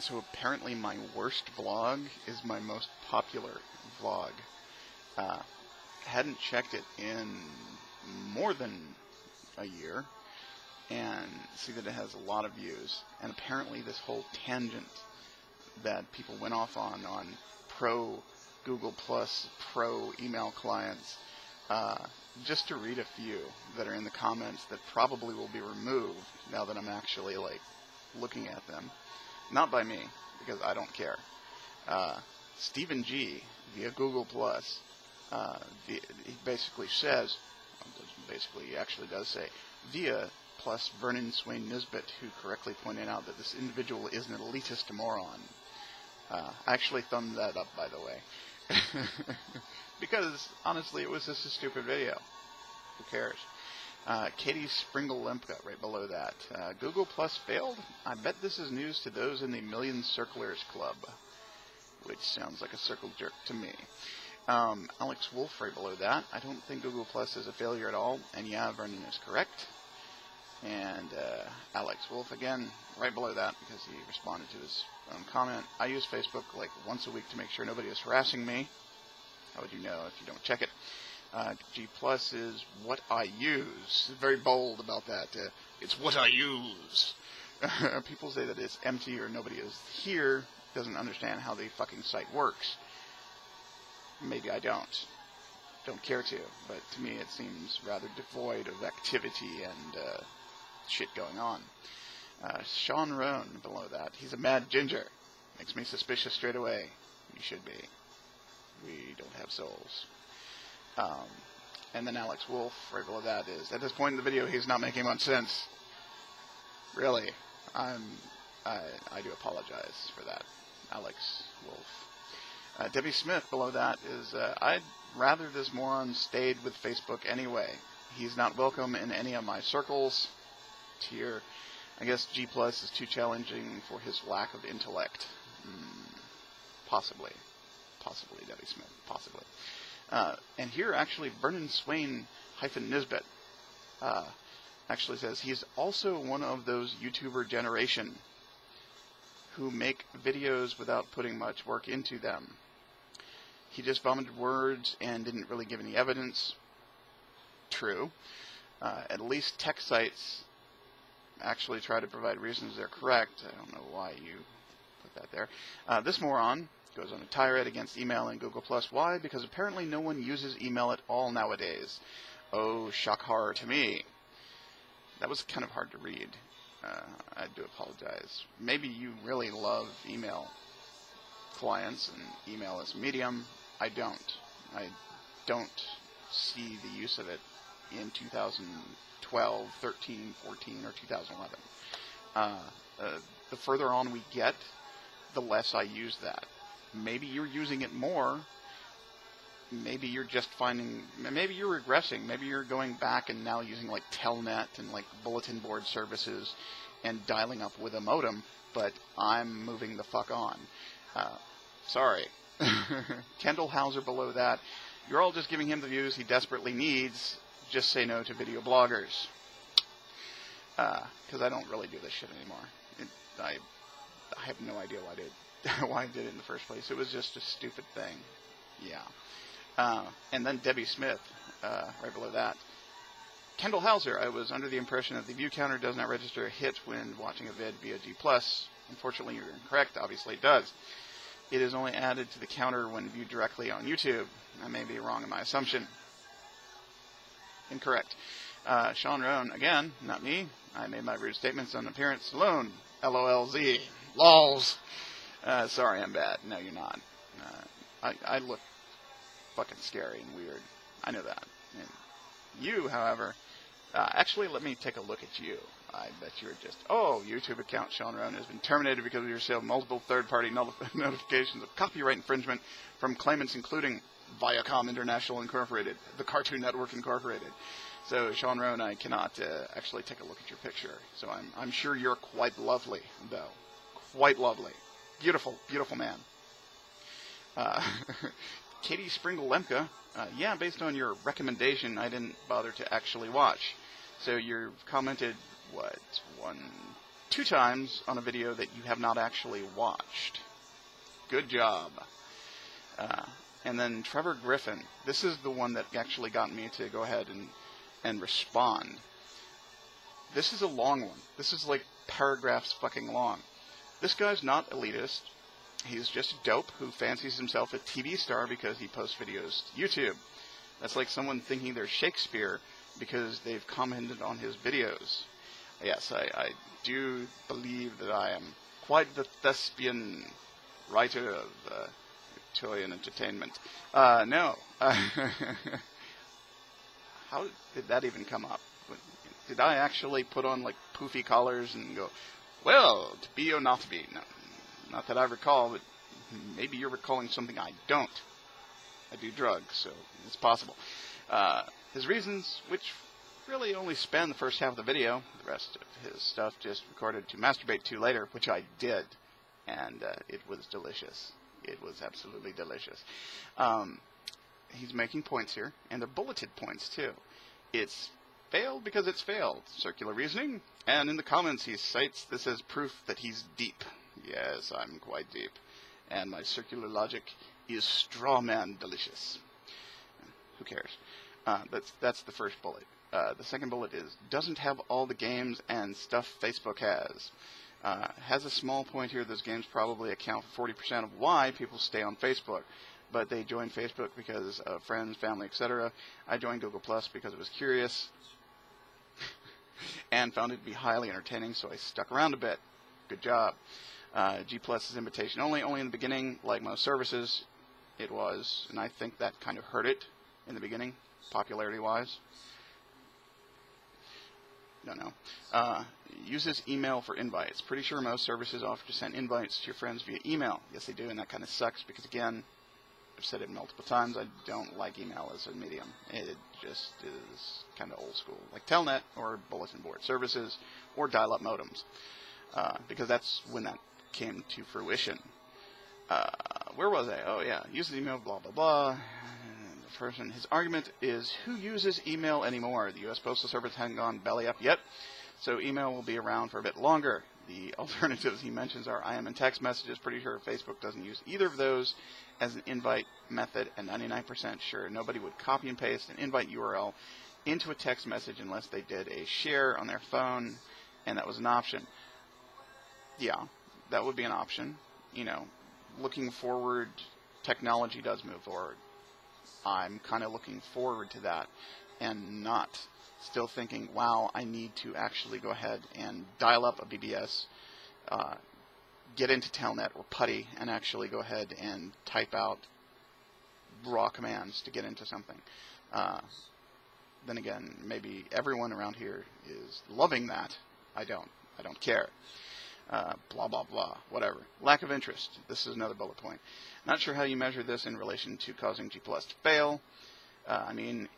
So apparently my worst vlog is my most popular vlog. Hadn't checked it in more than a year, and see that it has a lot of views. And apparently this whole tangent that people went off on pro Google Plus, pro email clients, just to read a few that are in the comments that probably will be removed now that I'm actually like looking at them. Not by me, because I don't care. Stephen G, via Google Plus, he basically says, he actually does say, via plus Vernon Swain Nisbet, who correctly pointed out that this individual is an elitist moron. I actually thumbed that up, by the way. Because, honestly, it was just a stupid video. Who cares? Katie Springle-Lemka, right below that. Google Plus failed? I bet this is news to those in the Million Circlers Club. Which sounds like a circle jerk to me. Alex Wolf, right below that. I don't think Google Plus is a failure at all. And yeah, Vernon is correct. And Alex Wolf, again, right below that, because he responded to his own comment. I use Facebook like once a week to make sure nobody is harassing me. How would you know if you don't check it? G Plus is what I use. Very bold about that. It's what I use. People say that it's empty or nobody is here. Doesn't understand how the fucking site works. Maybe I don't. Don't care to. But to me it seems rather devoid of activity and shit going on. Sean Roan below that. He's a mad ginger. Makes me suspicious straight away. You should be. We don't have souls. And then Alex Wolf, right below that, is, at this point in the video, he's not making much sense. Really. I do apologize for that. Alex Wolf. Debbie Smith, below that, is, I'd rather this moron stayed with Facebook anyway. He's not welcome in any of my circles. Tier. I guess G Plus is too challenging for his lack of intellect. Possibly. Possibly, Debbie Smith. Possibly. And here, actually, Vernon Swain -Nisbet actually says he's also one of those YouTuber generation who make videos without putting much work into them. He just vomited words and didn't really give any evidence. True. At least tech sites actually try to provide reasons they're correct. I don't know why you put that there. This moron goes on a tirade against email and Google+. Why? Because apparently no one uses email at all nowadays. Oh, shock horror to me. That was kind of hard to read. I do apologize. Maybe you really love email clients and email as a medium. I don't. I don't see the use of it in 2012, 13, 14, or 2011. The further on we get, the less I use that. Maybe you're using it more. Maybe you're just finding, maybe you're regressing. Maybe you're going back and now using like Telnet and like bulletin board services and dialing up with a modem, but I'm moving the fuck on. Sorry. Kendall Hauser below that. You're all just giving him the views he desperately needs. Just say no to video bloggers. Because I don't really do this shit anymore. I have no idea why I did it in the first place. It was just a stupid thing. Yeah. And then Debbie Smith, right below that. Kendall Hauser, I was under the impression that the view counter does not register a hit when watching a vid via G+. Unfortunately, you're incorrect. Obviously, it does. It is only added to the counter when viewed directly on YouTube. I may be wrong in my assumption. Incorrect. Sean Roan, again, not me. I made my rude statements on appearance alone. LOLZ. LOLs. Sorry, I'm bad. No, you're not. I look fucking scary and weird. I know that. And you, however, actually, let me take a look at you. I bet you're just, YouTube account Sean Roan has been terminated because of your sale of multiple third-party notifications of copyright infringement from claimants including Viacom International Incorporated, the Cartoon Network Incorporated. So, Sean Roan, I cannot actually take a look at your picture. So I'm sure you're quite lovely, though. Quite lovely. Beautiful, beautiful man. Katie Springle-Lemka, yeah, based on your recommendation, I didn't bother to actually watch. So you've commented, what, 2 times on a video that you have not actually watched. Good job. And then Trevor Griffin. This is the one that actually got me to go ahead and respond. This is a long one. This is like paragraphs fucking long. This guy's not elitist. He's just a dope who fancies himself a TV star because he posts videos to YouTube. That's like someone thinking they're Shakespeare because they've commented on his videos. Yes, I do believe that I am quite the thespian writer of Victorian entertainment. No. How did that even come up? Did I actually put on like poofy collars and go, well, to be or not to be? No, not that I recall, but maybe you're recalling something I don't. I do drugs, so it's possible. His reasons, which really only span the first half of the video, the rest of his stuff just recorded to masturbate to later, which I did, and it was delicious. It was absolutely delicious. He's making points here, and they're bulleted points too. It's failed because it's failed. Circular reasoning. And in the comments he cites this as proof that he's deep. Yes, I'm quite deep. And my circular logic is straw man delicious. Who cares? That's the first bullet. The second bullet is, doesn't have all the games and stuff Facebook has. Has a small point here. Those games probably account for 40% of why people stay on Facebook. But they joined Facebook because of friends, family, etc. I joined Google Plus because I was curious and found it to be highly entertaining, so I stuck around a bit. Good job. G Plus is invitation only in the beginning, like most services. It was, and I think that kind of hurt it in the beginning, popularity-wise. Don't know. Uses email for invites. Pretty sure most services offer to send invites to your friends via email. Yes, they do, and that kind of sucks because, again, I've said it multiple times, I don't like email as a medium. It just is kind of old school, like Telnet or bulletin board services or dial-up modems, because that's when that came to fruition. Where was I? Oh, yeah. Uses email, blah, blah, blah. The person, his argument is, who uses email anymore? The U.S. Postal Service hasn't gone belly up yet, so email will be around for a bit longer. The alternatives he mentions are IM and text messages. Pretty sure Facebook doesn't use either of those as an invite method, and 99% sure nobody would copy and paste an invite URL into a text message unless they did a share on their phone, and that was an option. Yeah, that would be an option. You know, looking forward, technology does move forward. I'm kind of looking forward to that and not still thinking, wow, I need to actually go ahead and dial up a BBS, get into Telnet or PuTTY, and actually go ahead and type out raw commands to get into something. Then again, maybe everyone around here is loving that. I don't care. Blah, blah, blah, whatever. Lack of interest. This is another bullet point. Not sure how you measure this in relation to causing G Plus to fail. I mean,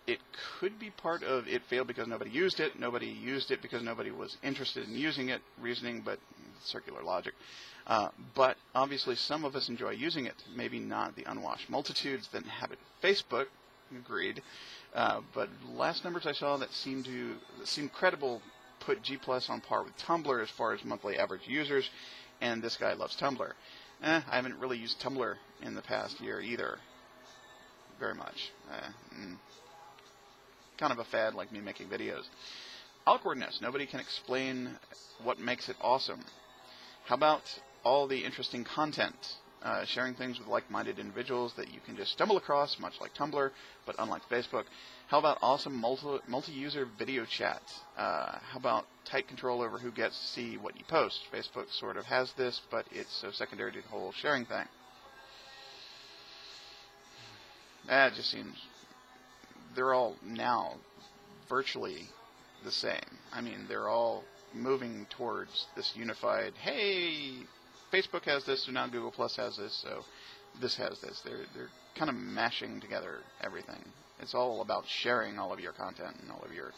it could be part of it failed because nobody used it. Nobody used it because nobody was interested in using it. Reasoning, but circular logic. But obviously some of us enjoy using it. Maybe not the unwashed multitudes that inhabit Facebook. Agreed. But last numbers I saw that seemed credible put G Plus on par with Tumblr as far as monthly average users, and this guy loves Tumblr. I haven't really used Tumblr in the past year either. Very much. Kind of a fad like me making videos. Awkwardness. Nobody can explain what makes it awesome. How about all the interesting content? Sharing things with like-minded individuals that you can just stumble across, much like Tumblr, but unlike Facebook. How about awesome multi-user video chat? How about tight control over who gets to see what you post? Facebook sort of has this, but it's so secondary to the whole sharing thing. It just seems they're all now virtually the same. I mean, they're all moving towards this unified, hey, Facebook has this, so now Google Plus has this, so this has this. They're kind of mashing together everything. It's all about sharing all of your content and all of your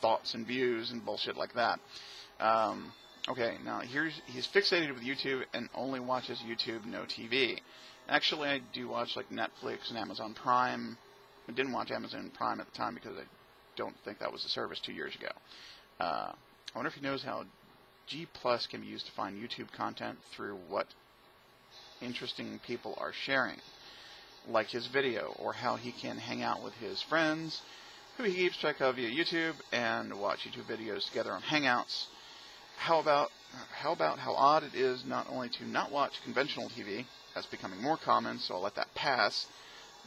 thoughts and views and bullshit like that. Okay, now he's fixated with YouTube and only watches YouTube, no TV. Actually, I do watch like Netflix and Amazon Prime. I didn't watch Amazon Prime at the time because I don't think that was a service 2 years ago. I wonder if he knows how G Plus can be used to find YouTube content through what interesting people are sharing, like his video, or how he can hang out with his friends, who he keeps track of via YouTube, and watch YouTube videos together on Hangouts. How about how odd it is not only to not watch conventional TV, that's becoming more common, so I'll let that pass,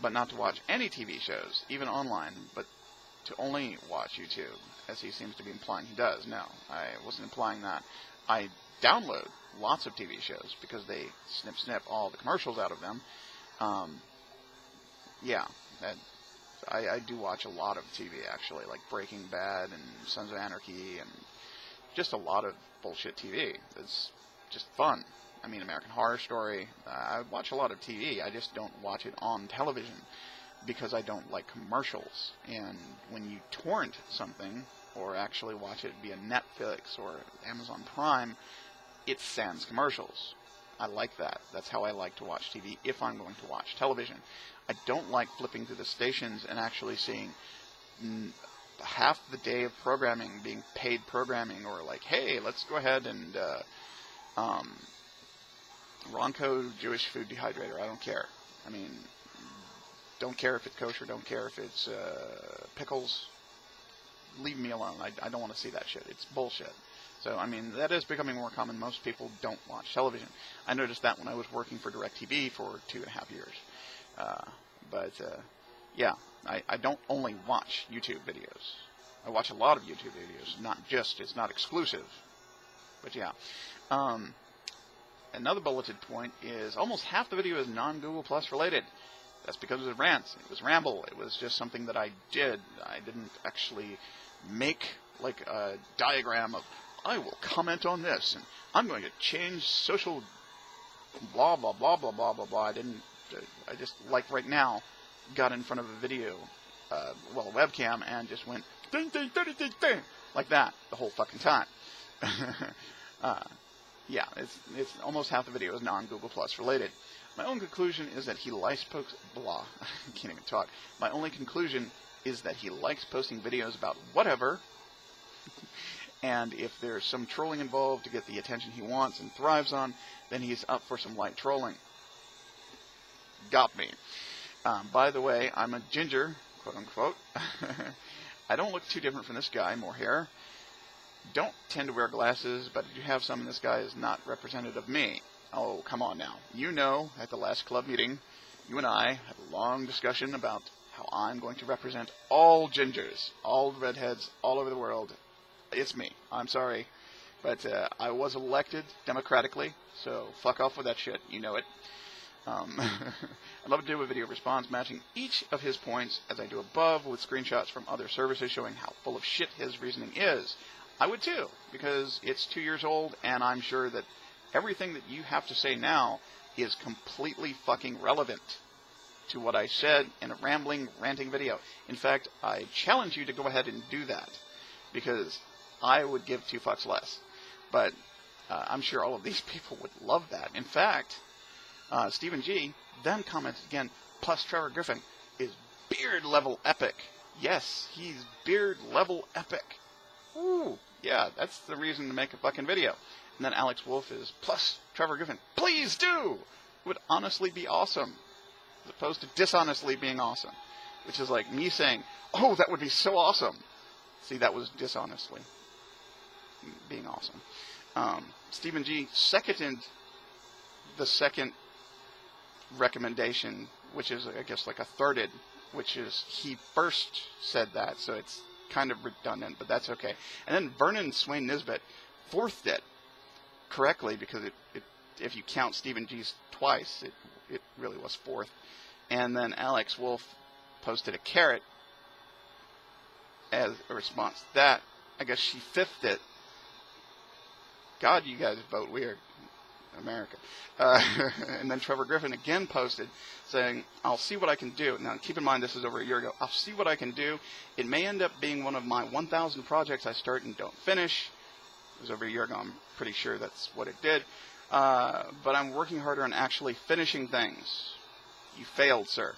but not to watch any TV shows, even online, but to only watch YouTube, as he seems to be implying he does. No, I wasn't implying that. I download lots of TV shows because they snip all the commercials out of them. I do watch a lot of TV, actually, like Breaking Bad and Sons of Anarchy and just a lot of bullshit TV. It's just fun. I mean, American Horror Story. I watch a lot of TV. I just don't watch it on television because I don't like commercials. And when you torrent something or actually watch it via Netflix or Amazon Prime, it sans commercials. I like that. That's how I like to watch TV if I'm going to watch television. I don't like flipping through the stations and actually seeing half the day of programming being paid programming, or like, hey, let's go ahead and Ronco Jewish food dehydrator. I don't care. I mean, don't care if it's kosher. Don't care if it's pickles. Leave me alone. I don't want to see that shit. It's bullshit. So, I mean, that is becoming more common. Most people don't watch television. I noticed that when I was working for DirecTV for 2.5 years. Yeah, I don't only watch YouTube videos. I watch a lot of YouTube videos, it's not exclusive. But yeah. Another bulleted point is almost half the video is non-Google Plus related. That's because it was rants. It was ramble. It was just something that I did. I didn't actually make like a diagram of, I will comment on this, and I'm going to change social blah, blah, blah, blah, blah, blah, blah. I just, like right now, got in front of a video, a webcam, and just went, ding, ding, ding, ding, ding, like that the whole fucking time. Yeah, it's almost half the video is non-Google Plus related. My own conclusion is that he likes blah, I can't even talk. My only conclusion is that he likes posting videos about whatever, and if there's some trolling involved to get the attention he wants and thrives on, then he's up for some light trolling. Got me. By the way, I'm a ginger, quote unquote. I don't look too different from this guy, more hair. Don't tend to wear glasses, but if you have some, this guy is not representative of me. Oh, come on now. You know, at the last club meeting, you and I had a long discussion about how I'm going to represent all gingers, all redheads, all over the world. It's me. I'm sorry. But I was elected democratically, so fuck off with that shit. You know it. I'd love to do a video response matching each of his points, as I do above, with screenshots from other services showing how full of shit his reasoning is. I would too, because it's 2 years old, and I'm sure that everything that you have to say now is completely fucking relevant to what I said in a rambling, ranting video. In fact, I challenge you to go ahead and do that, because I would give 2 fucks less. But I'm sure all of these people would love that. In fact, Stephen G. then commented again, plus Trevor Griffin is beard level epic. Yes, he's beard level epic. Ooh, yeah, that's the reason to make a fucking video. And then Alex Wolf is plus Trevor Griffin. Please do! It would honestly be awesome, as opposed to dishonestly being awesome. Which is like me saying, oh, that would be so awesome. See, that was dishonestly being awesome. Stephen G. seconded the second recommendation, which is, I guess, like a thirded, which is he first said that, so it's kind of redundant, but that's okay. And then Vernon Swain Nisbet fourthed it correctly, because it if you count Stephen G's twice, it really was fourth. And then Alex Wolf posted a carrot as a response to that. I guess she fifth it. God, you guys vote weird. America. And then Trevor Griffin again posted saying, I'll see what I can do. Now, keep in mind, this is over a year ago. I'll see what I can do. It may end up being one of my 1,000 projects I start and don't finish. It was over a year ago. I'm pretty sure that's what it did. But I'm working harder on actually finishing things. You failed, sir.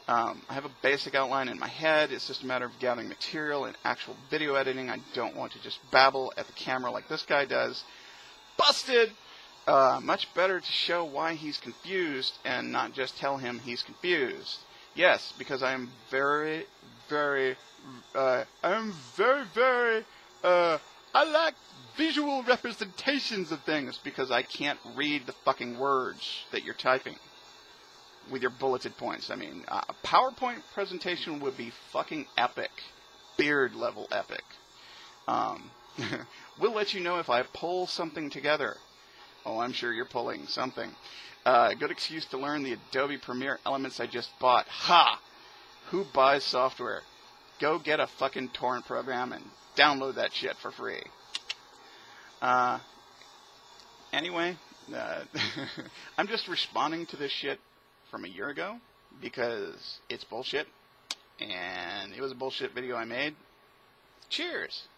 I have a basic outline in my head. It's just a matter of gathering material and actual video editing. I don't want to just babble at the camera like this guy does. Busted! Much better to show why he's confused and not just tell him he's confused. Yes, because I am very, I like visual representations of things because I can't read the fucking words that you're typing with your bulleted points. I mean, a PowerPoint presentation would be fucking epic. Beard level epic. We'll let you know if I pull something together. Oh, I'm sure you're pulling something. Good excuse to learn the Adobe Premiere elements I just bought. Ha! Who buys software? Go get a fucking torrent program and download that shit for free. Anyway, I'm just responding to this shit from a year ago because it's bullshit, and it was a bullshit video I made. Cheers!